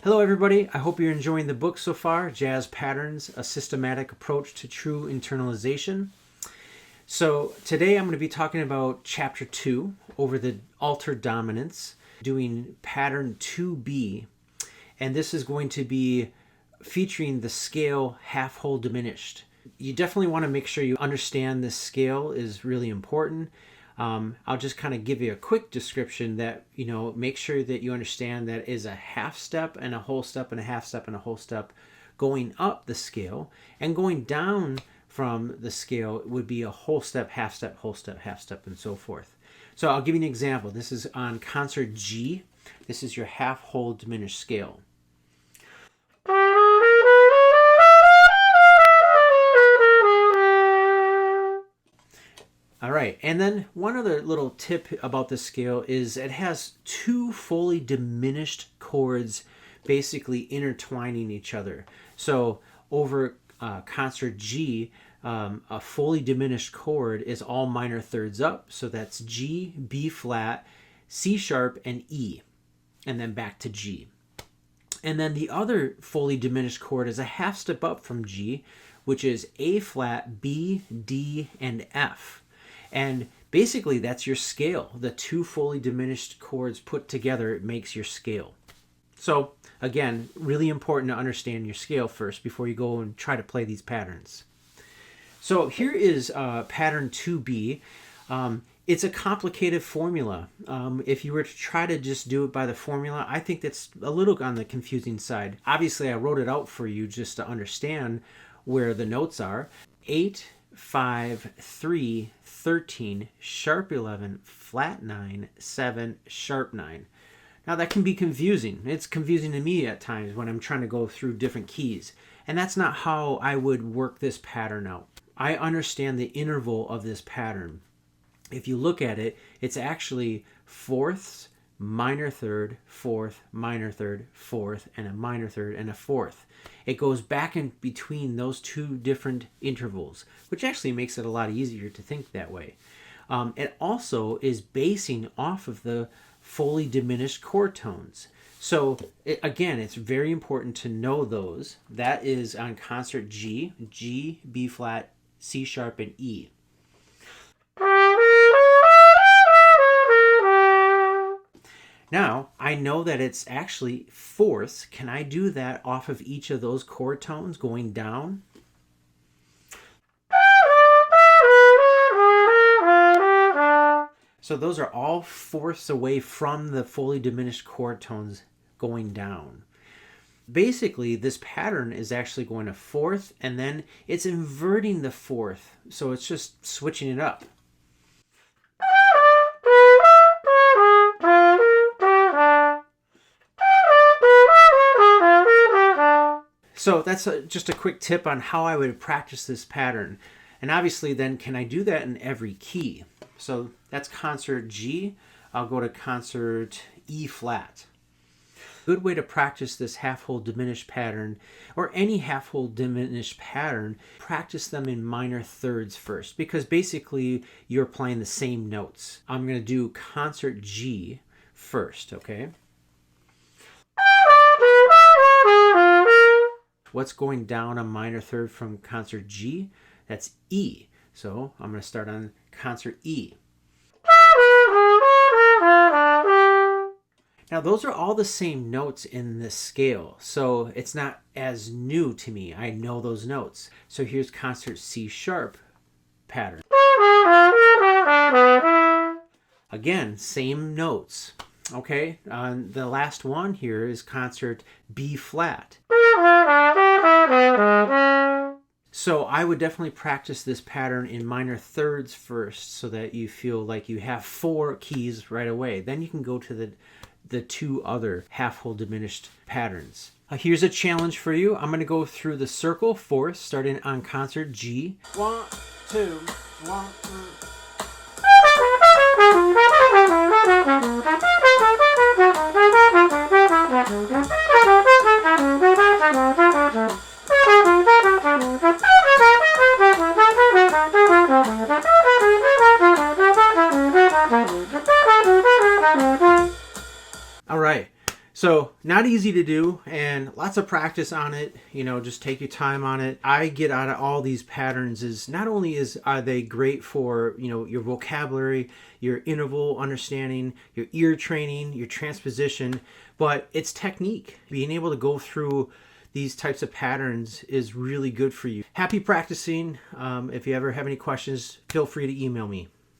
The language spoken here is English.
Hello everybody, I hope you're enjoying the book so far, Jazz Patterns, A Systematic Approach to True Internalization. So today I'm going to be talking about Chapter 2, over the altered dominance, doing Pattern 2B, and this is going to be featuring the scale half-whole diminished. You definitely want to make sure you understand this scale is really important. I'll just kind of give you a quick description that, make sure that you understand that is a half step and a whole step and a half step and a whole step going up the scale, and going down from the scale would be a whole step, half step, whole step, half step, and so forth. So I'll give you an example. This is on concert G. This is your half whole diminished scale. All right, and then one other little tip about this scale is it has two fully diminished chords basically intertwining each other. So over concert G, a fully diminished chord is all minor thirds up. So that's G, B flat, C sharp, and E, and then back to G. And then the other fully diminished chord is a half step up from G, which is A flat, B, D, and F. And basically that's your scale. The two fully diminished chords put together, it makes your scale. So again, really important to understand your scale first before you go and try to play these patterns. So here is pattern 2B. It's a complicated formula. If you were to try to just do it by the formula, I think that's a little on the confusing side. Obviously, I wrote it out for you just to understand where the notes are. 8, 5, 3, 13, sharp 11, flat 9, 7, sharp 9. Now that can be confusing. It's confusing to me at times when I'm trying to go through different keys. And that's not how I would work this pattern out. I understand the interval of this pattern. If you look at it, it's actually fourths, minor third, fourth, minor third, fourth, and a minor third, and a fourth. It goes back in between those two different intervals, which actually makes it a lot easier to think that way. It also is basing off of the fully diminished chord tones. So again, it's very important to know those. That is on concert G, G, B flat, C sharp, and E. Now, I know that it's actually fourths. Can I do that off of each of those chord tones going down? So those are all fourths away from the fully diminished chord tones going down. Basically, this pattern is actually going to fourth, and then it's inverting the fourth. So it's just switching it up. So that's just a quick tip on how I would practice this pattern. And obviously then, can I do that in every key? So that's concert G. I'll go to concert E flat. Good way to practice this half-whole diminished pattern, or any half-whole diminished pattern, practice them in minor thirds first, because basically you're playing the same notes. I'm going to do concert G first, okay? What's going down a minor third from concert G? That's E. So I'm going to start on concert E. Now those are all the same notes in this scale, so it's not as new to me. I know those notes. So here's concert C sharp pattern. Again, same notes. Okay, the last one here is concert B flat. So I would definitely practice this pattern in minor thirds first so that you feel like you have 4 keys right away. Then you can go to the 2 other half-whole diminished patterns. Here's a challenge for you. I'm going to go through the circle fourth, starting on concert G. 1, 2, 1, 2. All right. So not easy to do, and lots of practice on it. Just take your time on it. I get out of all these patterns is not only are they great for your vocabulary, your interval understanding, your ear training, your transposition, but it's technique. Being able to go through these types of patterns is really good for you. Happy practicing. If you ever have any questions, feel free to email me.